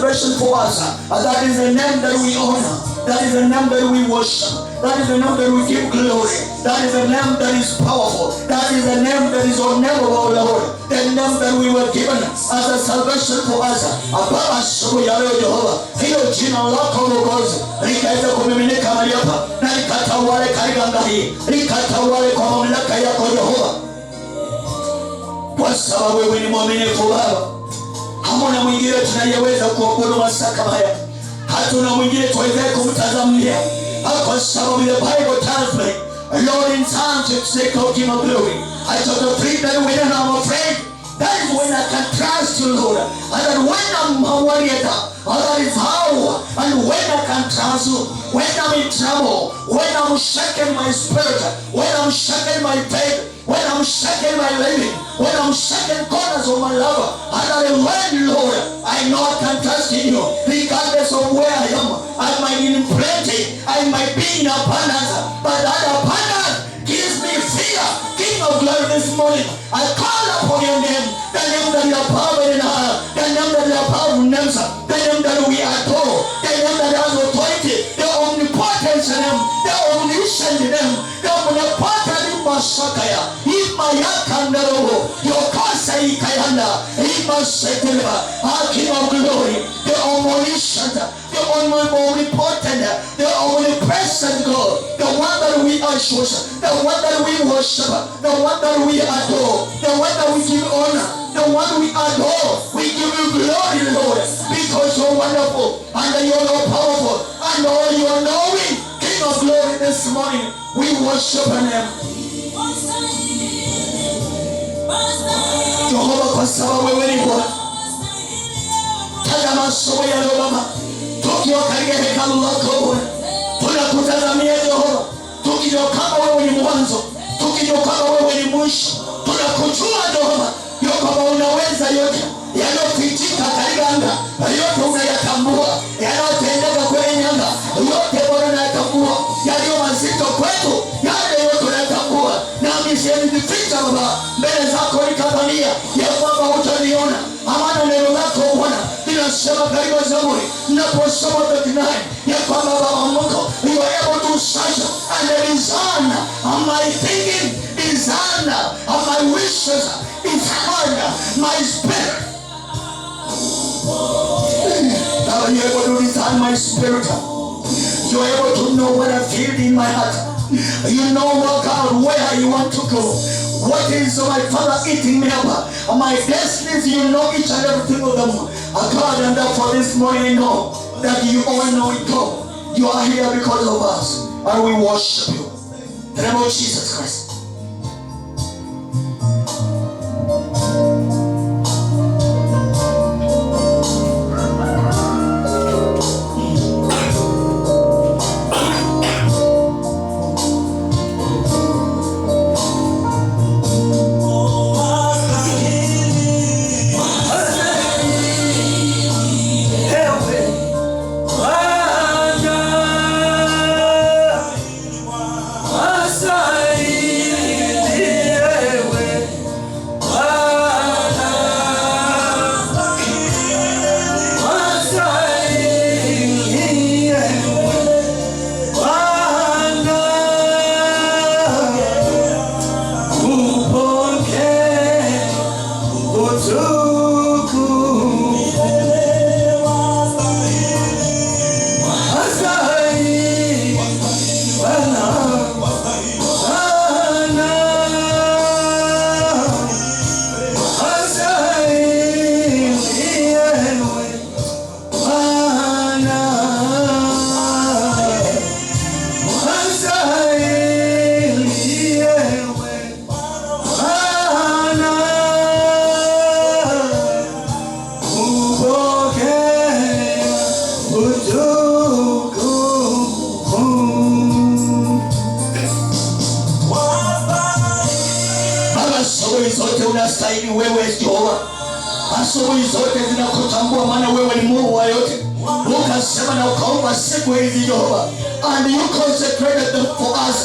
salvation for us. That is the name that we honor. That is the name that we worship. That is the name that we give glory. That is the name that is powerful. That is the name that is honorable, Lord. The name that we were given as a salvation for us. Ababa asubuhi ya leo Jehova, hilo jina lako Mwokozi likaweza kumiminika mahali hapa na likatawale katika anga hii, likatawale kwa mamlaka yako Jehova, kwa sababu wewe ni mwaminifu Baba. Hamuna mwingine tunayeweza kuabudu masaa kama haya. Hatuna mwingine tuweze kumtazamia, kwa sababu the Bible tells me, Lord, in Psalm 66, O King of Glory, I told the three that when I'm afraid, that is when I can trust you, Lord. And that when I'm worried, that is how. And when I can trust you, when I'm in trouble, when I'm shaking my spirit, when I'm shaking my faith, when I'm shaking my living, when I'm shaking corners of my love, and that when, Lord, I know I can trust in you, regardless of where I am. I might be in plenty, I might be in abundance, but that abundance gives me fear. King of Glory, this morning I call upon your name, the name that you are power in her, the name that you are power in names, the name that we adore, the name that has authority, the omnipotence name, the omniscient name, the omnipotent Masakaya, Imayakandaro, your Kasa Ikayanda, Imaseteleva, our King of Glory, the omniscient, the omnipotent, the omnipresent God, the one that we worship, the one that we worship, the one that we adore, the one that we give honor, the one we adore. We give you glory, Lord, because you're wonderful, and you're all powerful, and all you are knowing. King of Glory, this morning we worship your name. Jehova, kwa sababu wewe ni Bwana. Tazama somo ya leo Baba, tukiwa katika hekalu lako Bwana, tunakutazamia Jehova, tukijua kama wewe ni mwanzo, tukijua kama wewe ni mwisho. Tunakujua Jehova, ya kwamba unaweza yote, yanayofichika katika anga yote unayatambua, yanayotendeka kwenye anga yote Bwana unayatambua, yaliyo mazito kwetu yale yote unayatambua. Nami sijificha Baba mbele zako nikadhania ya kwamba utaniona, amana neno lako Bwana linasema katika Zaburi naposoma 39 ya kwamba Baba Mungu, you are able to search and discern my thinking, discern my wishes, discern my spirit. Now you are able to discern my spirit. You are able to know what I feel in my heart. You know, oh God, where you want to go. What is my Father eating me up? My destinies, you know each and everything of them. God, and therefore this morning I know that you all know it all. You are here because of us, and we worship you. In the name of Jesus Christ. Unastahili wewe Jehova. Asubuhi zote zinakutambua, maana wewe ni Mungu wa yote. Ukasema na ukaomba siku hizi Jehova, and you consecrated them for us,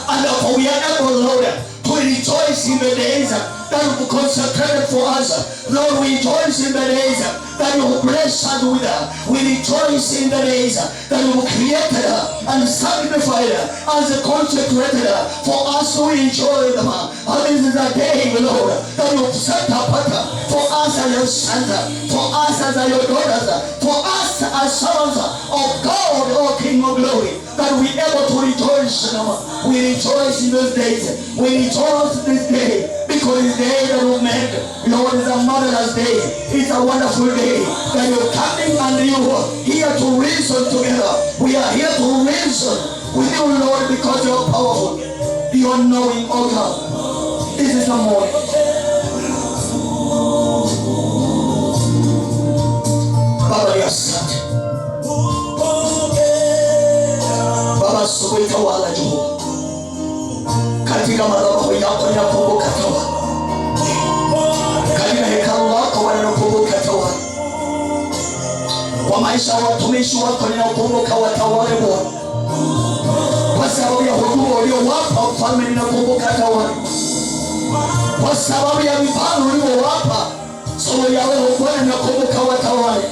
and therefore we are able, Lord, to rejoice in the days that you've consecrated for us. Lord, we rejoice in the days that you bless us with. We rejoice in the days that you created and sanctified and consecrated for us to enjoy them. And this is a day, Lord, that you set apart for us as your sons, for us as your daughters, for us as sons of God, O King of glory, that we are able to rejoice in them. We rejoice in those days. We rejoice this day because it's the day that we made. Lord, it's a marvelous day. It's a wonderful day that you're coming and you are here to reason together. We are here to reason with you, Lord, because you're powerful. You are knowing, oh God. This is the morning. Baba, you are sad. Baba, asubuhi tawala juu katika madhabahu yako ninakumbuka tawala, katika hekalu lako wanakumbuka tawala, kwa maisha ya watumishi wako ninakumbuka watawale Bwana, kwa sababu ya huduma uliowapa mfalme ninakumbuka tawala, kwa sababu ya mifano uliowapa somo ya wewe Bwana ninakumbuka watawale,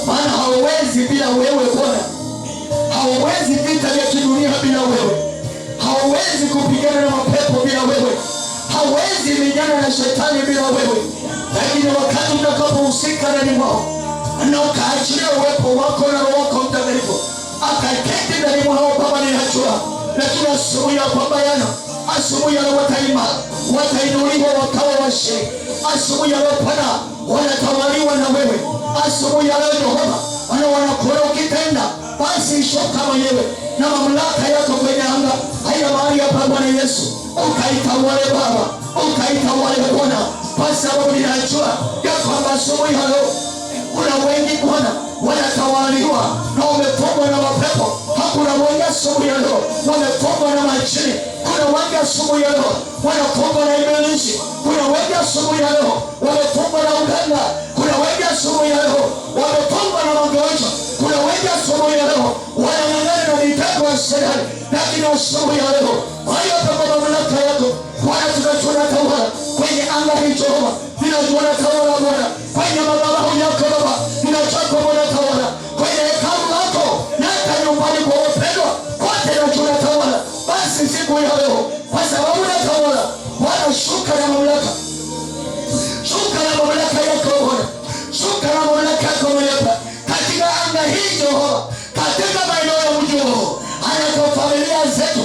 maana hawezi bila wewe Bwana. Hauwezi vita vya kidunia bila wewe. Hauwezi kupigana na mapepo bila wewe. Hauwezi menyana na shetani bila wewe. Lakini wakati utakapohusika ndani mwao na ukaachilia uwepo wako na Roho wako Mtakatifu akaketi ndani mwao, Baba, ninajua lakini asubuhi ya pambano, asubuhi ya wataima, watainuliwa wakawa washindi. Asubuhi ya Bwana wanatawaliwa na wewe. Asubuhi ya leo Jehova wanakuona ukitenda, basi shoka mwenyewe na mamlaka yako kwenye anga haya mahali hapa Bwana Yesu, ukaitawale Baba, ukaitawale Bwana, kwa sababu ninajua ya kwamba asubuhi ya leo kuna wengi Bwana wanatawaliwa na wamefungwa na mapepo. Hakuna wengi asubuhi ya leo wamefungwa na majini. Kuna wengi asubuhi ya leo wanafungwa na ibilisi. Kuna wengi asubuhi ya leo wamefungwa na uganga. Kuna wengi asubuhi ya leo wamefungwa na magonjwa. Kuna wengi asubuhi ya leo wanang'ang'ana na mitego ya serikali. Lakini asubuhi ya leo hayo kwa mamlaka yako Bwana, tunajua tawala kwenye anga hii Jehova, tunajua tawala Bwana kwenye madhabahu yako Baba, tunajua Bwana tawala kwenye hekalu lako na hata nyumbani kwa wapendwa wote, tunajua tawala. Basi siku ya leo kwa sababu na tawala Bwana, shuka na mamlaka, shuka na mamlaka yako Bwana, shuka na mamlaka yako Bwana katika anga hii Jehova, katika maeneo ya mji wao, hata familia zetu.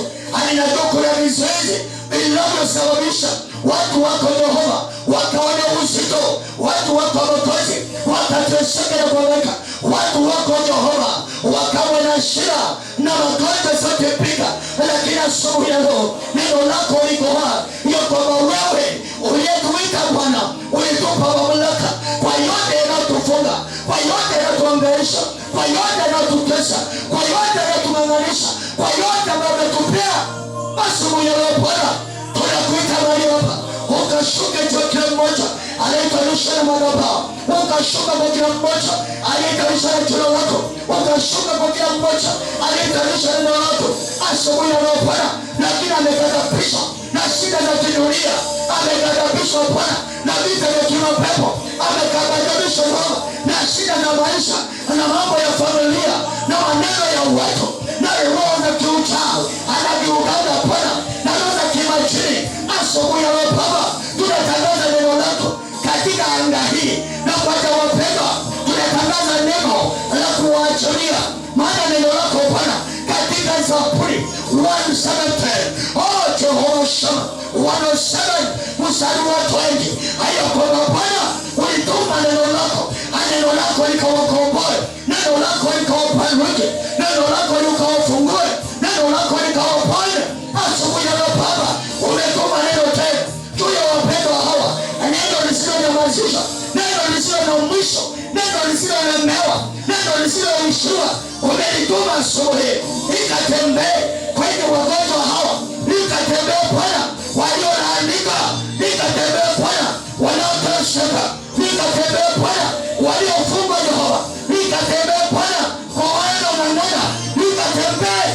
Ninajua kuna vizuizi vinavyosababisha watu wako Jehova wakaona uzito, watu wako Mwokozi wakateseka na kuhangaika, watu wako Jehova wakawa na shida na magonjwa zote pika. Lakini asubuhi ya leo neno lako liko wazi ya kwamba wewe uliyetuita Bwana ulitupa mamlaka kwa yote yanayotufunga, kwa yote yanatuhangaisha, kwa yote yanatutesa, kwa yote yanatung'ang'anisha, kwa yote ambayo umetupea. Asubuhi ya leo Bwana tunakuita mahali hapa, ukashuka juu ya kila mmoja anayetanisha na madhabahu, ukashuka kwa kila mmoja anayetanisha na jina lako, ukashuka kwa kila mmoja anayetanisha na neno lako. Asubuhi ya leo Bwana, lakini amegadhabishwa na shida za kidunia, amegadhabishwa Bwana na vita vya kimapepo, amegadhabishwa na shida za maisha na mambo ya familia na maneno ya watu na roho za kiuchawi anaviuganga Bwana na roho za kimajini. Asubuhi ya leo Baba, tunatangaza neno lako katika anga hii, na kwa wapendwa tunatangaza neno la kuwaachilia, maana neno lako Bwana katika Zaburi 117, oh Jehova Shama 107 mstari wa 20, hayo kwamba Bwana ulituma neno lako, neno lako likawakomboe, neno lako likawapanue, neno lako likawafungue, neno lako likawaponye. Asubuhi ya leo Baba, umetuma neno tena juu ya wapendwa hawa, neno lisilonyamazishwa, neno lisilo na mwisho, neno lisilolemewa, neno lisiloishiwa. Umelituma asubuhi likatembee kwenye wagonjwa hawa, likatembee Bwana waliolaandika, likatembee Bwana wanaoteseka, likatembee Bwana waliofungwa Jehova, likatembee Bwana kwa wanaong'ang'ana, likatembee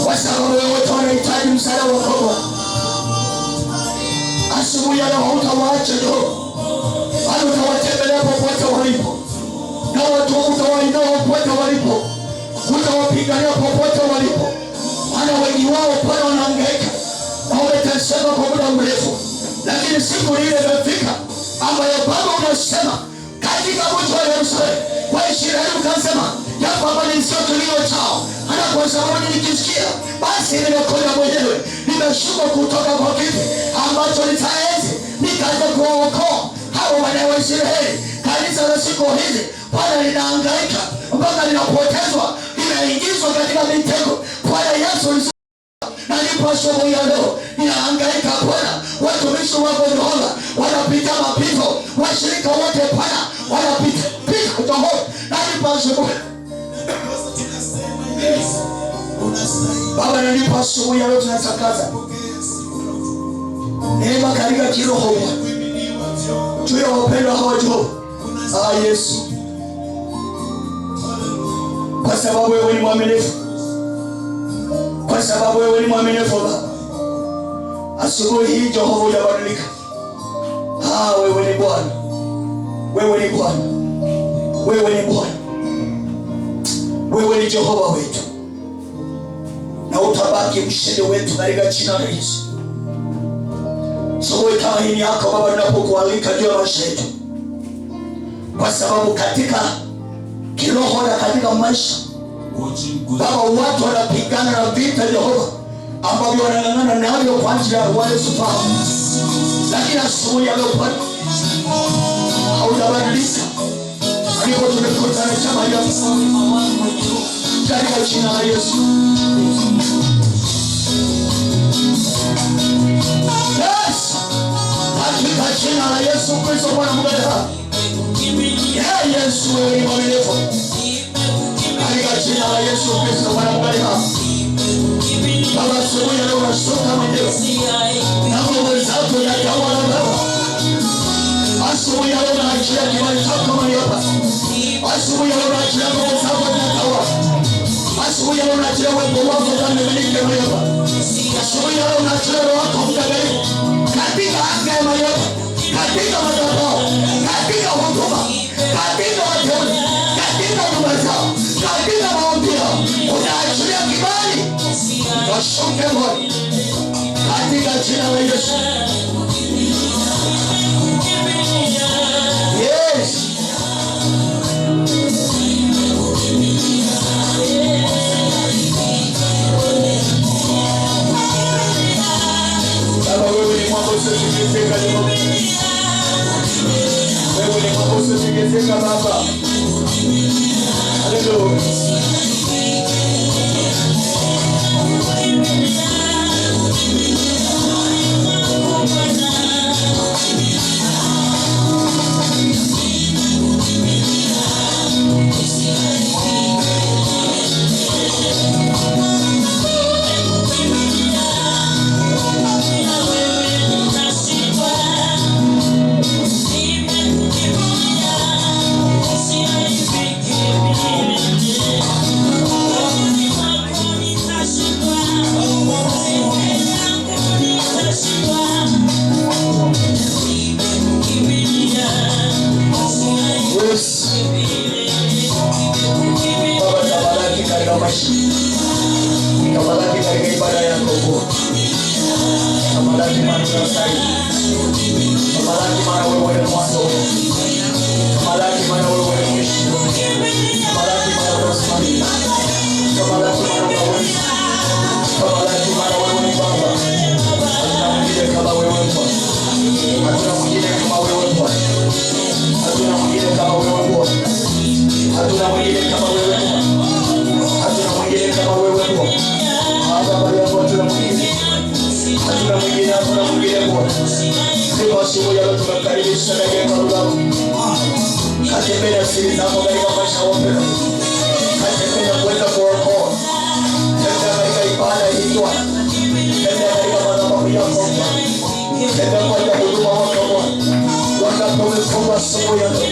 kwa sababu wote wanahitaji wanahitaji msaada wako. Asubuhi ya leo hautawaacha Jehova, bali utawatembelea popote walipo, na watu utawainua popote walipo, utawapigania popote walipo, maana wengi wao Bwana wanahangaika na wameteseka kwa muda mrefu, lakini siku ile imefika ambayo Baba unasema katika mji wa Yerusalemu kwa Israeli ukasema ya kwamba ni sio kilio chao, hata kwa sababu nikisikia basi nimekuja mwenyewe, nimeshuka kutoka kwa kiti ambacho nitaenzi nikaja kuwaokoa hao wana wa Israeli. Kanisa la siku hizi Bwana linahangaika mpaka linapotezwa, linaingizwa katika mitego. Bwana Yesu na nipo asubuhi ya leo ninahangaika Bwana, watumishi wako Jehova wanapita mapito, washirika wote Bwana wanapita Jehova, na nipo asubuhi Baba, na nipo asubuhi ya leo tunatakaza neema katika kiroho juu ya wapendwa hawa Jehova. Yesu, kwa sababu wewe ni mwaminifu, kwa sababu wewe ni mwaminifu Baba. Asubuhi hii Jehova hujabadilika. Wewe ni Bwana, wewe ni Bwana, wewe ni Bwana, wewe ni Jehova wetu, na utabaki mshindi wetu katika jina la Yesu. Asubuhi kama hii ni yako Baba, tunapokualika juu ya maisha yetu, kwa sababu katika kiroho na katika maisha Baba, watu wanapigana na vita Jehova ambavyo wanang'ang'ana navyo kwa ajili ya Yesu Baba, lakini asubuhi ya leo Bwana haujabadilika. Ndipo tumekutana chama ya katika jina la Yesu. Yes, katika jina la Yesu Kristo Bwana Mungu aliye hai. Yesu wewe ni mwaminifu. Katika jina la Yesu Kristo Bwana Mungu aliye hai. Baba, asubuhi ya leo unashuka mwenyewe na nguvu zako zinatawala Baba. Asubuhi ya leo unaachilia kibali chako mahali hapa. Asubuhi ya leo unaachilia nguvu zako zinatawala. Asubuhi ya leo unaachilia uwepo wako ndani ya miliki mahali hapa. Asubuhi ya leo unaachilia Roho wako Mtakatifu katika anga ya mahali hapa, katika madhabahu, katika huduma, katika wateule, katika nyumba zao, katika maombi yao. Unaachilia kibali washuke Bwana katika jina la Yesu. Yes. Baba, wewe ni mwamba usiyetikisika Jehova. Wewe ni mwamba usiyetikisika Baba. Haleluya. Kamalaki katika ibada yako Bwana. Kamalaki maana unastahili. Kamalaki maana wewe ni mwanzo. Kamalaki maana wewe ni mwisho. Kamalaki maana unasimamia. Kamalaki maana unaweza. Kamalaki maana wewe ni Baba. Hatuna mwingine kama wewe Bwana. Hatuna mwingine kama wewe Bwana. Hatuna mwingine kama wewe Bwana. Hatuna mwingine kama wewe Bwana. Hatuna mwingine kama wewe Bwana. Baba yangu, hatuna mwingine. Hatuna mwingine, hatuna mwingine Bwana. Leo asubuhi ya leo tunakaribisha ndani ya hekalu lako. Katembea siri zako katika maisha yetu. Katembea kuweza kuokoa. Tembea katika ibada hii Bwana. Tembea katika madhabahu yako Bwana. Tembea kwa ajili ya huduma yako Bwana. Wangapi wamefungwa asubuhi ya leo?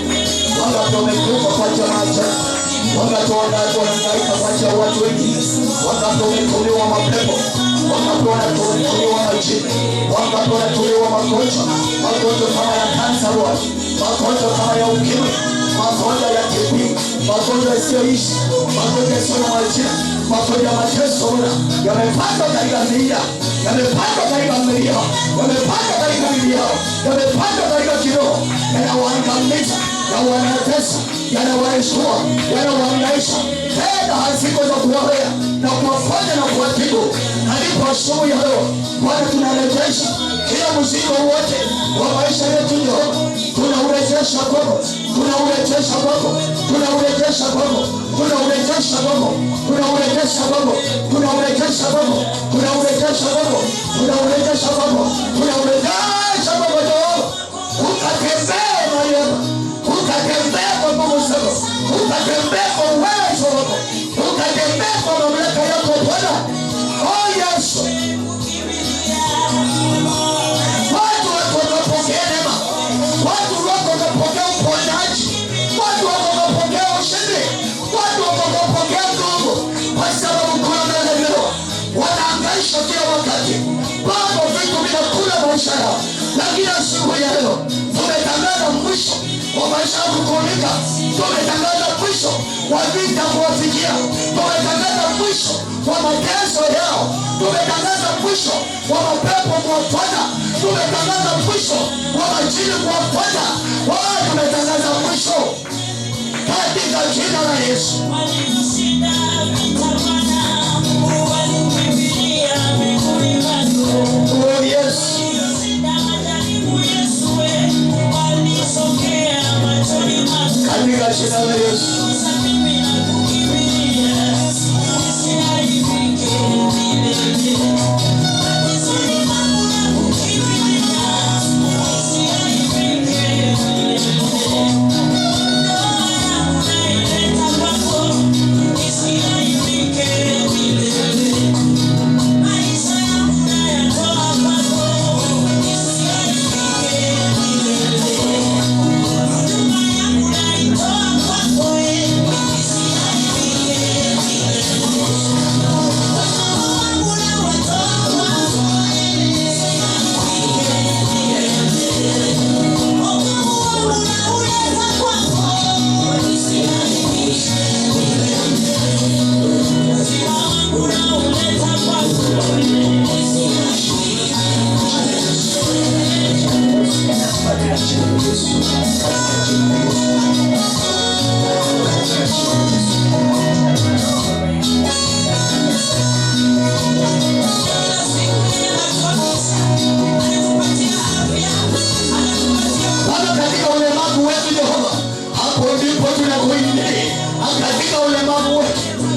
Wangapi wamekufa kwa jamaja? Wangapi wanahangaika kwa ajili ya watu wengi? Wangapi wametumiwa mapepo? wangapi wanatolewa majini, wangapi wanatolewa magonjwa, magonjwa kama ya kansa, magonjwa kama ya ukimwi, magonjwa ya TB, magonjwa yasiyoishi, magonjwa yasiyo na majina, magonjwa ya mateso yamepanda katika miili, yamepanda katika miili yao, yamepanda katika miili yao, yamepanda katika kiroho, yanawaangamiza, yanawatesa, yanawaishtua, yanawaangaisha. Fedha haziko za kuwawea na kuwaponya na kuwatibu. Halipo asubuhi ya leo Bwana, tunarejesha kila mzigo wote wa maisha yetu. Jehova, tunaurejesha kwako, tunaurejesha kwako, tunaurejesha kwako, tunaurejesha kwako, tunaurejesha kwako, tunaurejesha kwako, tunaurejesha kwako, tunaurejesha kwako, tunaurejesha kwako. Jehova, ukatembee mahali hapa, ukatembee kwa nguvu zako, ukatembee kwa uwezo wako, ukatembee kwa mamlaka yako Bwana. Oh Yesu, watu wakapokea neema, watu wakapokea uponyaji, watu wakapokea ushindi, watu wakapokea nguvu, kwa sababu kuna wanaelewa wanaangaisha kila wakati. Baba, vitu vinakula maisha yao, lakini asubuhi ya leo tumetangaza mwisho wa maisha ya kukunika. Tumetangaza mwisho wa vita kuwafikia. Tumetangaza mwisho wa mateso yao. Tumetangaza mwisho wa mapepo kuwafuata. Tumetangaza mwisho wa majini kuwafuata. Tumetangaza mwisho katika jina la Yesu. Oh yes. Katika jina la Yesu. Katika ulemavu wetu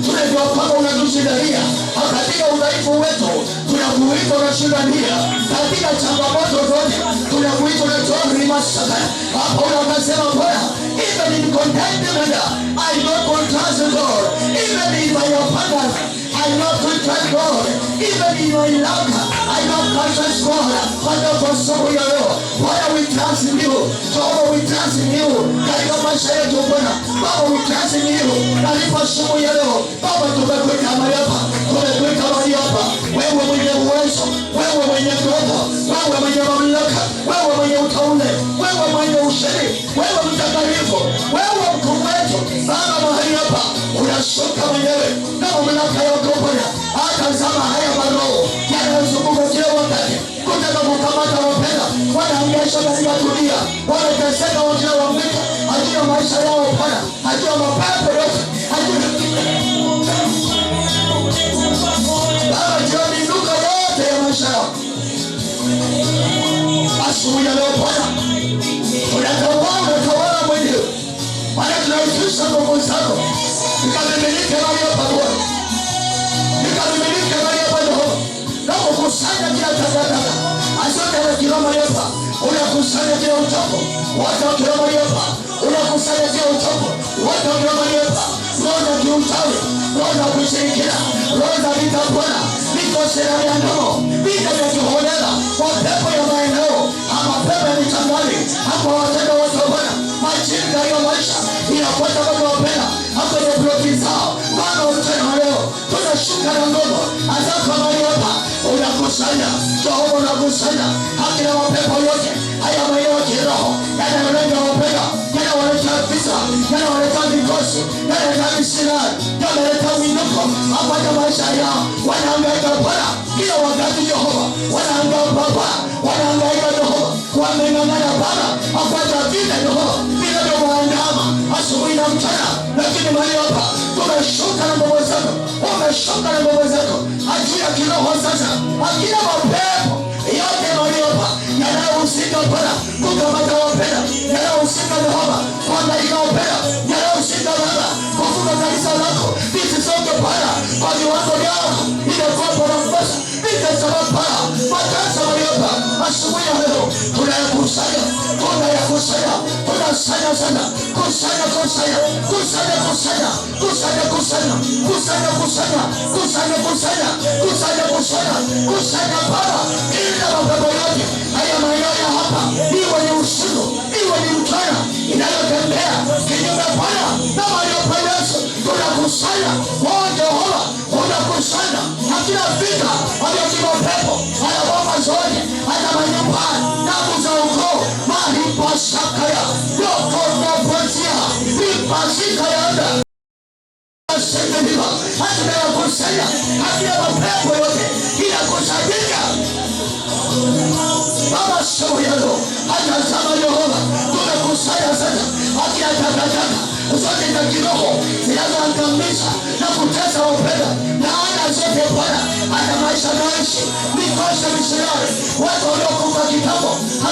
tunajua kwamba unatushindania. Katika udhaifu wetu tunakuita unashindania. Katika changamoto zote tunakuita unatoa mlimashaka. Hapo unasema Bwana, even in contentment I know to trust God. Even in my abundance I know to trust God. Even in my lack I know to trust God. Father, for some of you, Bwana, we trust in you. Jehovah, we trust in you. Katika maisha yetu Bwana, Baba, we trust in you. Katika siku ya leo Baba, tumekuita mahali hapa, tumekuita mahali hapa. Wewe mwenye uwezo, wewe mwenye nguvu, wewe mwenye mamlaka, wewe mwenye utaule, wewe mwenye ushindi, wewe mtakatifu, wewe mkuu wetu. Baba, mahali hapa unashuka mwenyewe na mamlaka yako Bwana. Tazama haya maroho yanayozunguka kila wakati kutaka kukamata wapenda, wanaangaisha katika dunia, wanateseka wakiwa wamika, hajua maisha yao Bwana, hajua mapepo yote, Baba, jioni inuka yote ya maisha yao. Asubuhi ya leo Bwana, unatawala mwenyewe. Bwana, tunaitisha nguvu zako ikamimilike mahali hapa Bwana, ikamimilike mahali hapa Jehova, na kukusanya kila takataka asante na kila mahali hapa. Unakusanya kila uchafu wote wa kila mahali hapa, unakusanya kila uchafu wote wa kila mahali hapa. Roho za kiuchawi, roho za kushirikina, roho za vita Bwana, vita ya ndogo, vita vya kiholela, mapepo ya maeneo, mapepo ya michangani, hapa watenda wote Bwana, majini ya maisha inafuata kwa wapenda hapa ya bloki zao. Bwana, utena leo tunashuka na nguvu azako mahali hapa. unakusanya, Jehova unakusanya hakina mapepo yote haya maeneo ya kiroho yanayolenga wapenda, yanawaleta visa, yanawaleta vikosi, yanaleta visirani, yanaleta winuko hapata maisha yao. Wanahangaika Bwana kila wakati Jehova, wanahangaika Baba, wanahangaika Jehova, wameng'ang'ana Baba hapata vita Jehova vinavyowaandama asubuhi na mchana, lakini mahali hapa tumeshuka na nguvu zako, umeshuka na nguvu zako ajili ya kiroho sasa, akila mapepo yote mahali hapa yanayohusika Bwana kukamata wapenda, yanayohusika Jehova kuangaika wapenda, yanayohusika Baba kufunga kanisa lako lisisonge Bwana kwa viwango vyako ilikuwa Bwana mpasa vitasema Bwana matasa mahali hapa asubuhi ya leo tunayakusanya, tunayakusanya, tunasanya sana, kusanya, kusanya, kusanya, kusanya, kusanya, kusanya, kusanya, kusanya, kusanya, kusanya, kusanya, kusanya, kusanya Bwana kila mapepo yote haya maeneo ya hapa, iwe ni usiku, iwe ni mchana, inayotembea kinyume Bwana na mahali hapa Yesu, tunakusanya wewe Jehova, unakusanya hakuna vita vya kimapepo haya bomba zote hata manyumbani damu za ukoo mahali pasakaya yoko na pozia ipasika yanda hata ya kusanya hakuna mapepo yote inakusanyika Baba sio yalo hata sama Yehova tumekusanya sasa hakuna takataka zote za kiroho zinazoangamiza na kutesa wapenda na aina zote Bwana hata maisha naishi mikosha misirari watu waliokufa kitambo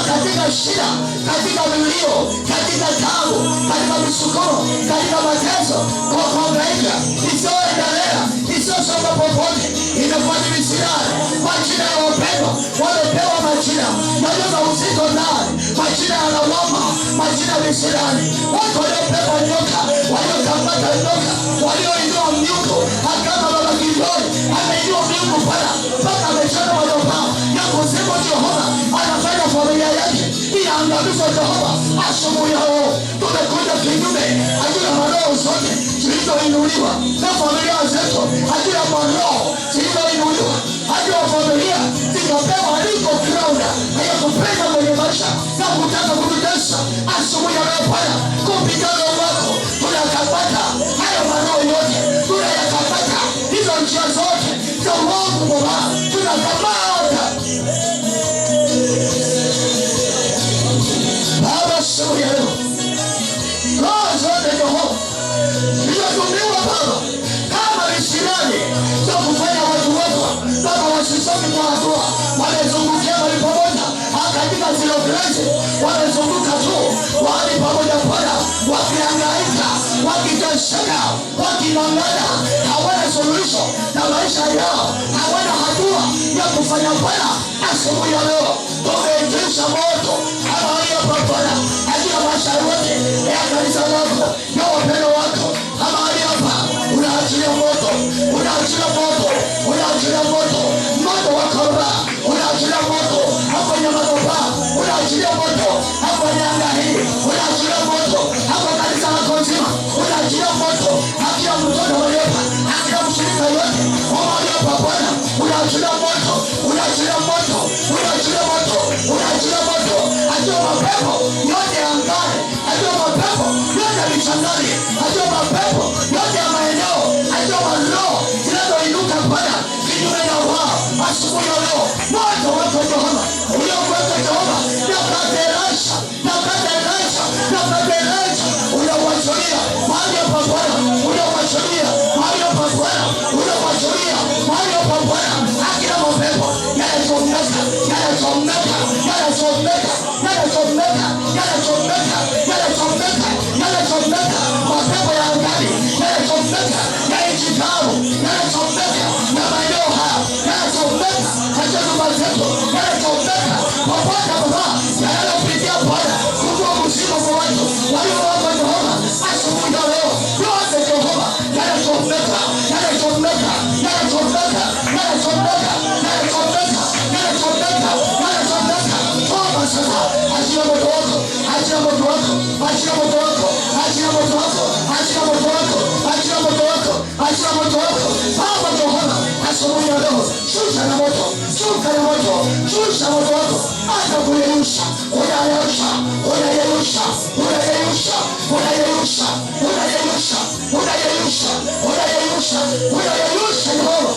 katika shida, katika milio, katika tabu, katika misukumo, katika mateso, kwa kuhangaika isiyoendelea, isiyosonga popote, imekuwa ni misirari. Majina ya wapendwa wamepewa majina yaliyo uzito ndani, majina ya lawama, majina ya misirari. Watu waliopewa nyoka, waliokamata nyoka, walioinua miungu, akama baba Gideoni ameinua miungu Bwana mpaka amechana madhabahu ya kuzimu. Jehova anafanya familia yake inaangamizwa Jehova. Asubuhi ya leo tumekuja kinyume ajili maroho zote zilizoinuliwa na familia zetu, ajili maroho zilizoinuliwa ajili familia zikapewa aliko krauna ya kupenda kwenye maisha na kutaka kututesa. Asubuhi ya leo Bwana kupigana wako tunakapata hayo maroho yote, tunayakapata hizo njia zote za uongo Baba, tunakamata Baba asubuhi ya leo roho zote Jehova zilizotumiwa Baba kama visirani za kufanya watu wako Baba wasisome kwa hatua, wamezungukia mahali pamoja katika zile grezi, wamezunguka tu mahali pamoja Bwana, wakihangaika, wakiteseka, waking'ang'ana, hawana suluhisho na maisha yao, hawana hatua ya kufanya Bwana. Asubuhi ya leo tumeingisha moto kama hiyo Bwana katika maisha yote ya kanisa lako na wapendwa wako kama hapa, unaachilia moto, unaachilia moto, unaachilia moto, moto wa Korba, unaachilia moto hapo Nyamadova, unaachilia moto hapo Nyanga hii, unaachilia moto hapo kanisa lako nzima, unaachilia moto hakika mtoto waliopa, hakika mshirika yote waliopa Bwana, unaachilia moto, unaachilia moto, unaachilia moto, unaachilia moto, ajua mapepo yote angani, ajua mapepo yote michangani, ajua mapepo yote ya maeneo, ajua maroho zinazoinuka Bwana kinyume na wao. Asubuhi ya leo moto wako Jehova uliokuweka Jehova napate Elisha, napate Elisha, napate Elisha, unawachilia mahali hapa Bwana, unawachilia mahali hapa Bwana, unawachilia mahali hapa Bwana, hakina mapepo yanachomeka, yanachomeka, yanachomeka, yanachomeka, yanachomeka, yanachomeka, yanachomeka, mapepo ya angani yanachomeka, ya nchi kavu yanachomeka, na maeneo haya yanachomeka, katika nyumba zetu yanachomeka, popote Baba yanayopitia Bwana kujua mzima kwa watu waliowapa Jehova. Asubuhi ya leo yote Jehova yanachomeka, yanachomeka, yanachomeka, yanachomeka, yanachomeka, yanachomeka, yanachomeka. Toba sasa, achia moto wako, achia moto wako, achia moto wako, achia moto wako, achia moto wako, achia moto wako, achia moto wako Baba Jehova. asubuhi ya leo. Shusha na moto, shuka na moto, shusha moto wako, hata kuyeyusha, unayeyusha, unayeyusha, unayeyusha, unayeyusha, unayeyusha, unayeyusha, unayeyusha, unayeyusha Yehova.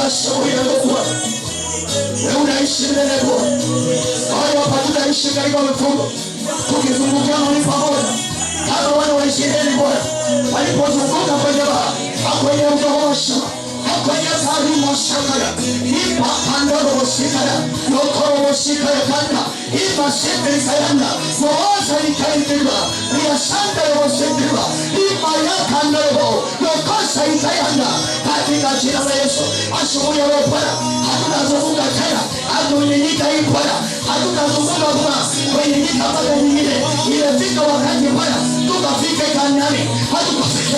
Asubuhi ya leo wewe unaishi milele Bwana. Wale hapa tunaishi katika mfungo, tukizunguka ni pamoja kama wana wa Israeli Bwana walipozunguka kwenye bahari, kwenye mto wa Shama, kwenye bahari ya Shakaya, ipa kandoro wasikaya, yokoro wasikaya kanda, ipa sendri kayanda, mwaza ikaindira, riasanda wasikira, ipa ya kandoro, yokosa ikayanda, katika jina la Yesu. Asubuhi ya leo Bwana, hatutazunguka tena, hatunyanyika hii Bwana, hatutazunguka Bwana kwenye nyika mpaka nyingine. Imefika wakati Bwana tukafike Kanaani, hatukafika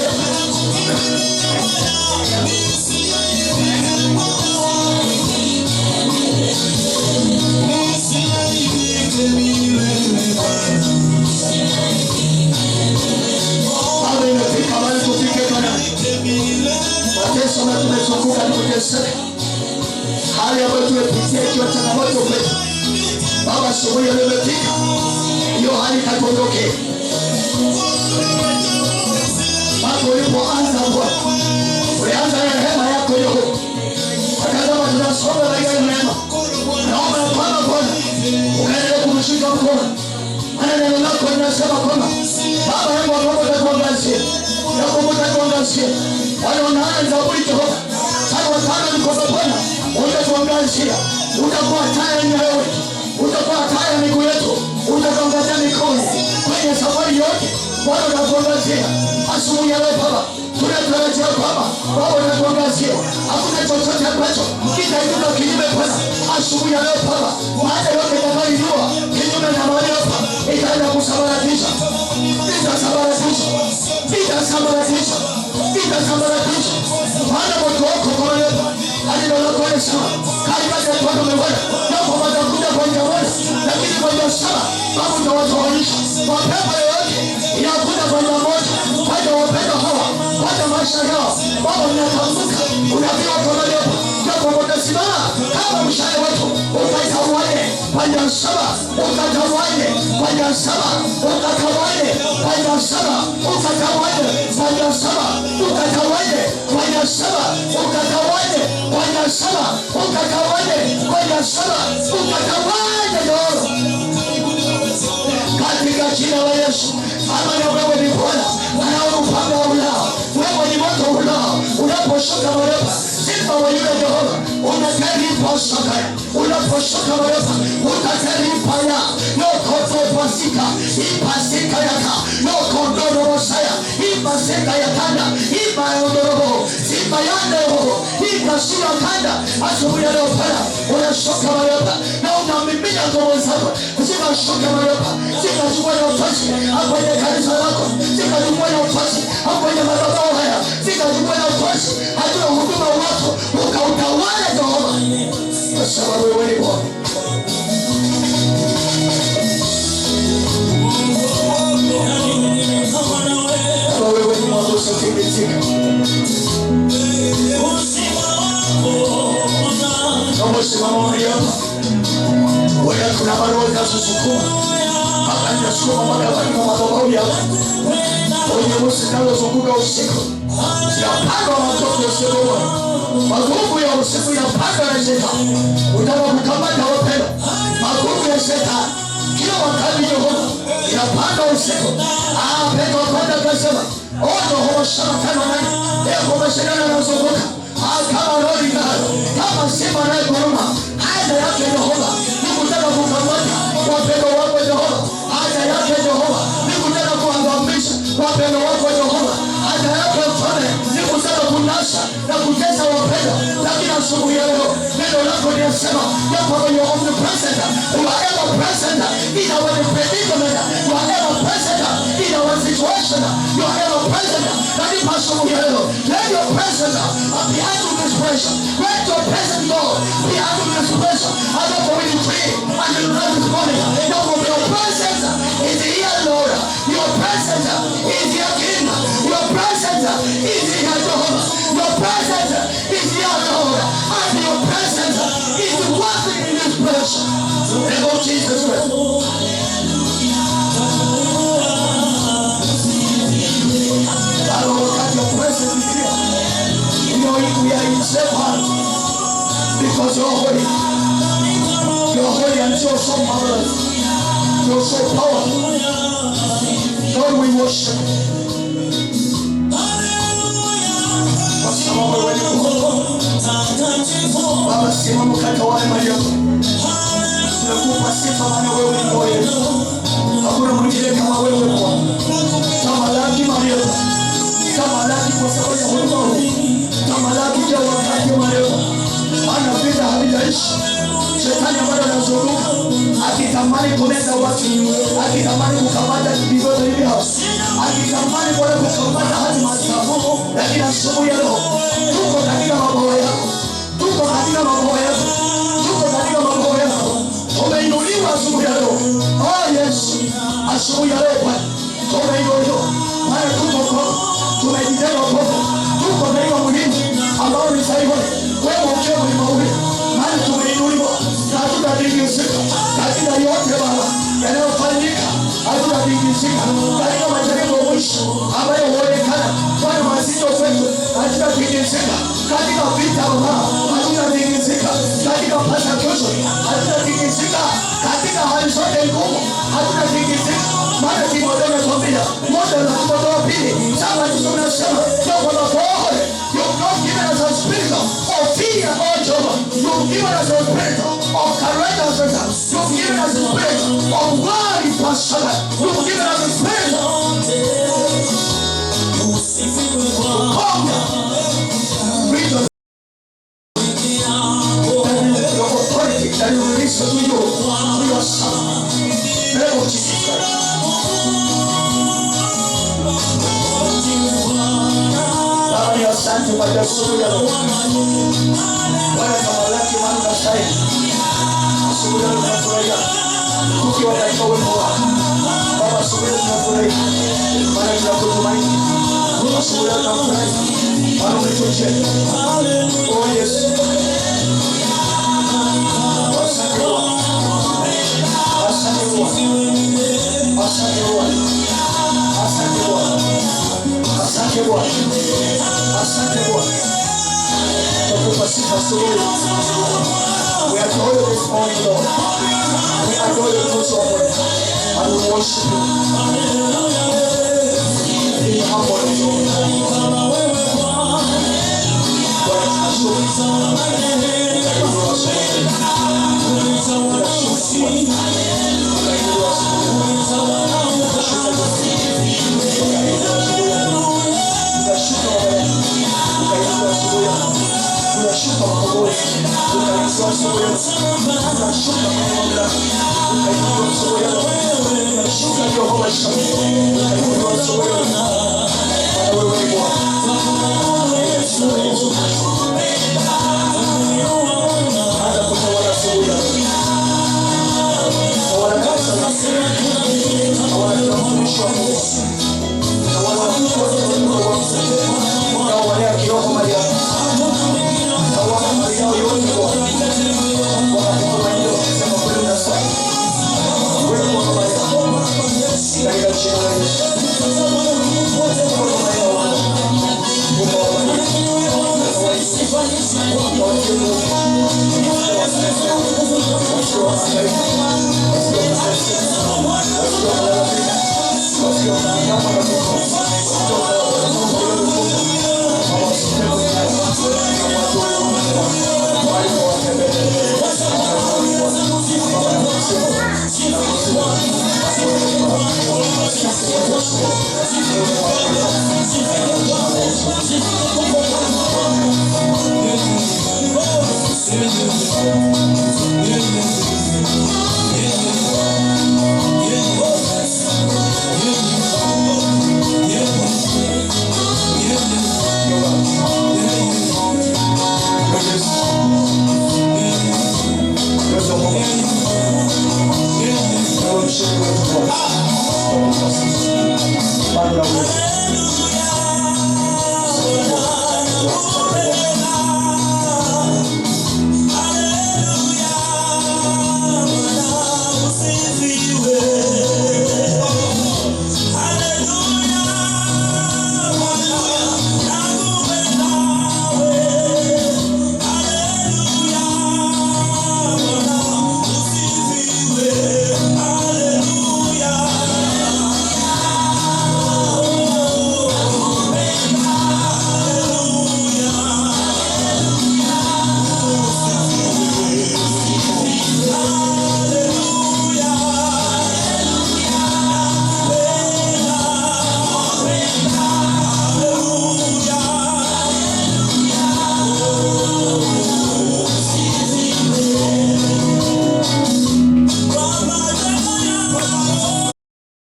imefika bali tufike Kanaani. Mateso na tumezunguka ni kuteseka, hali ambayo tumepitia ikiwa changamoto kwetu Baba, asubuhi ya leo imefika, hiyo hali katuondoke. Hapo ulipoanza Bwana, ulianza na rehema yako Yehova. Akasema tunasonga katika rehema. Naomba Bwana Bwana ukaendelee kumshika mkono. Maana neno lako linasema kwamba Baba yangu Baba atakuangazia. Yako Baba atakuangazia. Wale wanaanza Zaburi Jehova. Sasa watano ni kwa Bwana, utatuangazia. Utakuwa taa ya nyayo yetu. Utakuwa taa ya miguu yetu. Utatuangazia mikono. Kwenye safari yote Bwana utatuangazia. Asubuhi ya leo Baba, tunatarajia Baba, Baba utatuangazia. Hakuna chochote ambacho kitainuka kinyume Bwana. Asubuhi ya leo Baba, maana yote itakayoinuka kinyume na mahali hapa itaenda kusambaratisha. Itasambaratisha. Itasambaratisha. Itasambaratisha. Maana moto wako kwa leo alilo lako sawa. Kaibata kwa Bwana. Na kwa watakuja kwa jamani. Lakini kwa sala Baba utawatoanisha. Mapepo yote inakuja kwa moja. Kwa wapenda hawa, kwa maisha yao. Baba unatamka, unapewa kwa leo. Kwa mtasimama kama mshale wetu. Ukatawaje kwa sala, ukatawaje kwa sala, ukatawaje kwa sala, ukatawaje kwa sala, ukatawaje kwa sala, ukatawaje kwa sala, ukatawaje kwa sala, ukatawaje Lord. Katika jina la Yesu, amani wewe ni Bwana, anaupanga ulao, wewe ni moto ulao, unaposhuka marefa, sifa wa yule Jehova, unatari posaka, unaposhuka marefa, utatari paya, no koto pasika, ipasika yaka, no kondo mosaya, ipasika yakanda, ipaondorobo, sifa yande ho, ikasura kanda. Asubuhi ya leo Bwana, unashuka marefa, na unamimina nguvu zako, zikashuka marefa, zikachukua nafasi kwenye kanisa lako, zikachukua nafasi kwenye madhabahu haya, zikachukua nafasi hata huduma wako ukautawala Jehova, kwa sababu wewe ni Bwana. Wewe ni Mungu usifikirie. Naomba simama hapa. Wewe kuna barua za kusukuma. Hapa ninasukuma magari kwa madhabahu yako. Wewe usikazunguka usiku. Zinapanga watoto usiku. Magugu ya usiku yanapanga na shetani. Utaka kukamata wapendo. Magugu ya shetani kila wakati Yehova yanapanga usiku. Petro kwenda kasema, "Ono hoshama kama nani? Eko mashindano yanazunguka. Kama lori gari, kama simba na guruma. Haja yake Yehova ni kutaka kukamata wapendo wako Yehova. Haja yake Yehova ni kutaka kuangamiza wapendo wako Yehova. Haja yake Mfalme ni kutaka kunasa na kutesa wapendo. Lakini asubuhi ya leo neno lako linasema ya kwamba you are omnipresent. You are ever present in our predicament. You are ever present in our situation. You are ever present. Lakini asubuhi ya leo let your presence be under this pressure. Let your presence go be under this pressure. I don't know when you pray and you know this morning. You will be presence is here, Lord. Your presence is here, King. Your presence is here, Lord. Your presence is here, Lord. And your presence is working in this place. Name of Jesus Christ. Your presence is here. You know, we are in safe hands because you're holy. You're holy and you're so marvelous. You're so powerful. Lord, we worship you. Baba, simama ukatawale mali yako. Tunakupa sifa maana wewe ni Bwana. Hakuna mwingine kama wewe Bwana. Tamalaki mali yako. Tamalaki kwa sababu ya wewe. Tamalaki kwa wakati wa leo. Maana vita havijaishi. Shetani bado anazunguka akitamani kuleta watu, akitamani kukamata vigogo hivi hapa, akitamani kukamata hatima zao. Lakini asubuhi ya leo tuko katika mabawa yako, tuko katika mabawa yako, tuko katika mabawa yako. Umeinuliwa asubuhi ya leo. Oh Yesu, asubuhi ya leo Bwana umeinuliwa. Maana tuko kwa tumejitenga kwa tuko katika mwili ambao ni sahihi. Wewe ukiwa ni mauli, maana tumeinuliwa. Hatutatingizika katika yote Baba yanayofanyika, hatutatingizika katika majaribu ya mwisho ambayo huonekana Bwana mazito kwetu, hatutatingizika katika vita Baba, hatutatingizika katika persecution, hatutatingizika katika hali zote ngumu, hatutatingizika. Maana Timotheo ametuambia moja na Timotheo pili saba tunasema kwa Bwana, you've not given us a spirit of fear or Jehovah, you've given us a spirit of courage. You've given us a spirit of glory, Pastor. You've given us a spirit of conquer. Read the authority that you release to you, to your son. Name of Jesus Christ. Baba, asante kwa asubuhi ya leo. Bwana tamalaki maana sahihi. Asubuhi ya leo tunafurahia tukiwa katika uwepo wako. Baba, asubuhi ya leo tunafurahia maana tunakutumaini. Asubuhi ya leo tunafurahia maana umetucheka. Oh Yesu. Asante Bwana. Asante Bwana. Asante Bwana. Asante Bwana. Asante Bwana. Asante Bwana. Tunakupa sifa asubuhi. We adore you this morning, Lord. We adore you this morning. And we worship you. We humble you.